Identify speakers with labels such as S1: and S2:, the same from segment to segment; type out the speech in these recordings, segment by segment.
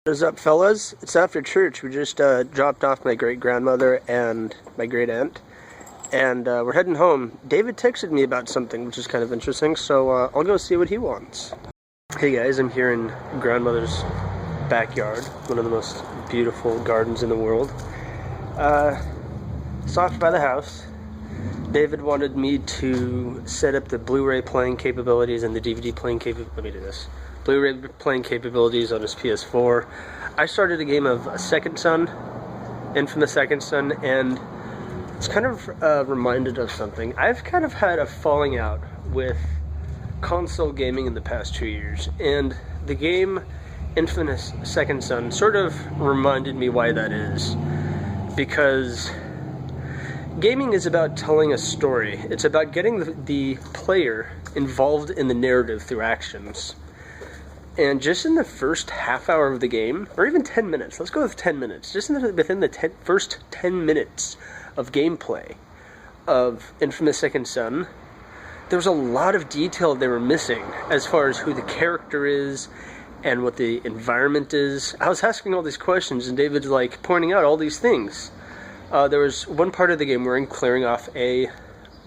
S1: What is up, fellas? It's after church. We just dropped off my great-grandmother and my great-aunt, and we're heading home. David texted me about something, which is kind of interesting, so I'll go see what he wants. Hey guys, I'm here in grandmother's backyard, one of the most beautiful gardens in the world. Stopped by the house. David wanted me to set up the Blu-ray playing capabilities and the DVD playing capabilities. Let me do this. Blu-ray playing capabilities on his PS4. I started a game of Second Son, Infamous Second Son, and it's kind of reminded of something. I've kind of had a falling out with console gaming in the past 2 years, and the game Infamous Second Son sort of reminded me why that is. Because gaming is about telling a story. It's about getting the player involved in the narrative through actions. And just in the first half hour of the game, or even 10 minutes, let's go with 10 minutes, just within the first 10 minutes of gameplay of Infamous Second Son, there was a lot of detail they were missing as far as who the character is and what the environment is. I was asking all these questions and David's like pointing out all these things. There was one part of the game where I'm clearing off a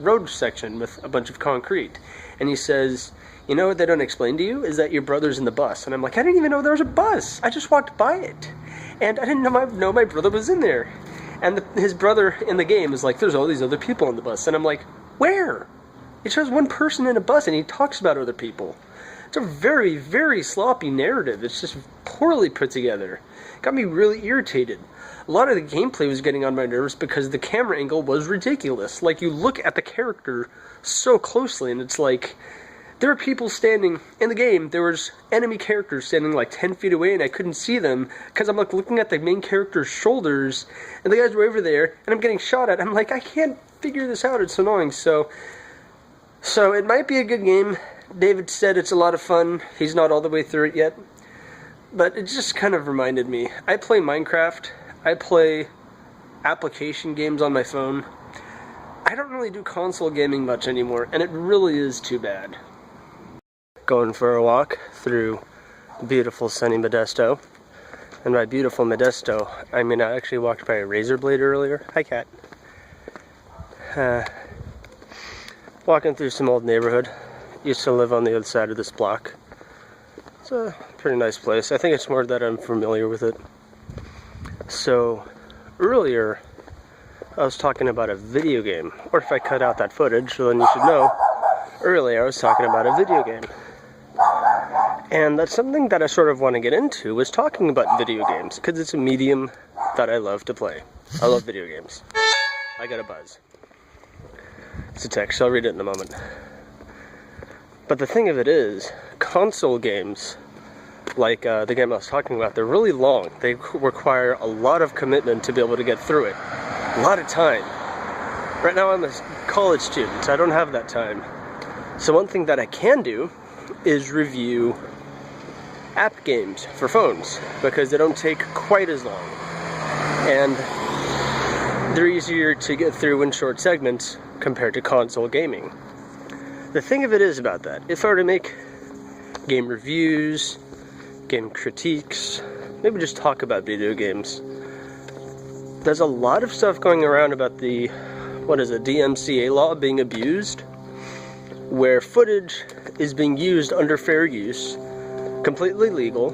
S1: road section with a bunch of concrete, and he says, "You know what they don't explain to you is that your brother's in the bus." And I'm like, I didn't even know there was a bus. I just walked by it, and I didn't know my brother was in there. And his brother in the game is like, "There's all these other people on the bus," and I'm like, where? It shows one person in a bus, and he talks about other people. It's a very, very sloppy narrative. It's just poorly put together. It got me really irritated. A lot of the gameplay was getting on my nerves because the camera angle was ridiculous. Like, you look at the character so closely, and it's like, there were people standing in the game. There was enemy characters standing like 10 feet away, and I couldn't see them because I'm like looking at the main character's shoulders, and the guys were over there, and I'm getting shot at. I'm like, I can't figure this out. It's annoying. So it might be a good game. David said it's a lot of fun. He's not all the way through it yet, but it just kind of reminded me. I play Minecraft. I play application games on my phone. I don't really do console gaming much anymore, and it really is too bad. Going for a walk through beautiful sunny Modesto. And by beautiful Modesto, I mean I actually walked by a razor blade earlier. Hi, cat. Walking through some old neighborhood. Used to live on the other side of this block. It's a pretty nice place. I think it's more that I'm familiar with it. So, earlier, I was talking about a video game. Or if I cut out that footage, then you should know. Earlier, I was talking about a video game. And that's something that I sort of want to get into, was talking about video games, because it's a medium that I love to play. I love video games. I got a buzz. It's a text, I'll read it in a moment. But the thing of it is, console games, like the game I was talking about, they're really long. They require a lot of commitment to be able to get through it. A lot of time. Right now I'm a college student, so I don't have that time. So one thing that I can do is review app games for phones, because they don't take quite as long. And they're easier to get through in short segments compared to console gaming. The thing of it is about that, if I were to make game reviews, game critiques, maybe just talk about video games, there's a lot of stuff going around about the, DMCA law being abused, where footage is being used under fair use, completely legal,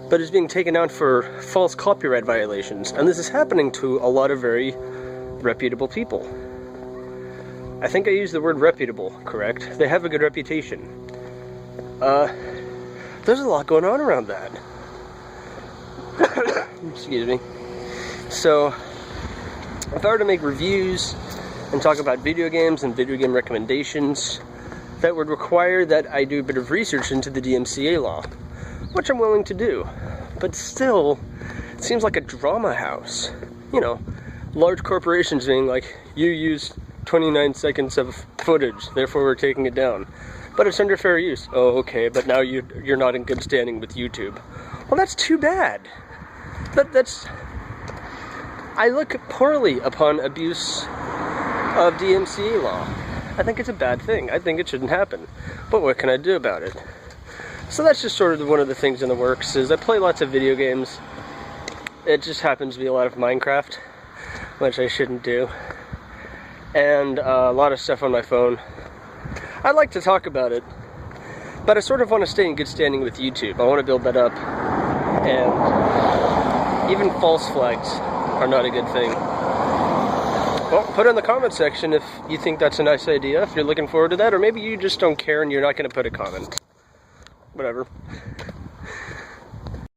S1: but is being taken out for false copyright violations. And this is happening to a lot of very reputable people. I think I used the word reputable, correct? They have a good reputation. There's a lot going on around that. Excuse me. So, if I were to make reviews and talk about video games and video game recommendations, that would require that I do a bit of research into the DMCA law, which I'm willing to do. But still, it seems like a drama house. You know, large corporations being like, you used 29 seconds of footage, therefore we're taking it down. But it's under fair use. Oh, okay, but now you're not in good standing with YouTube. Well, that's too bad. That's... I look poorly upon abuse of DMCA law. I think it's a bad thing. I think it shouldn't happen. But what can I do about it? So that's just sort of one of the things in the works. Is I play lots of video games. It just happens to be a lot of Minecraft, which I shouldn't do, and a lot of stuff on my phone. I like to talk about it, but I sort of want to stay in good standing with YouTube. I want to build that up, and even false flags are not a good thing. Well, put it in the comment section if you think that's a nice idea, if you're looking forward to that, or maybe you just don't care and you're not going to put a comment. Whatever.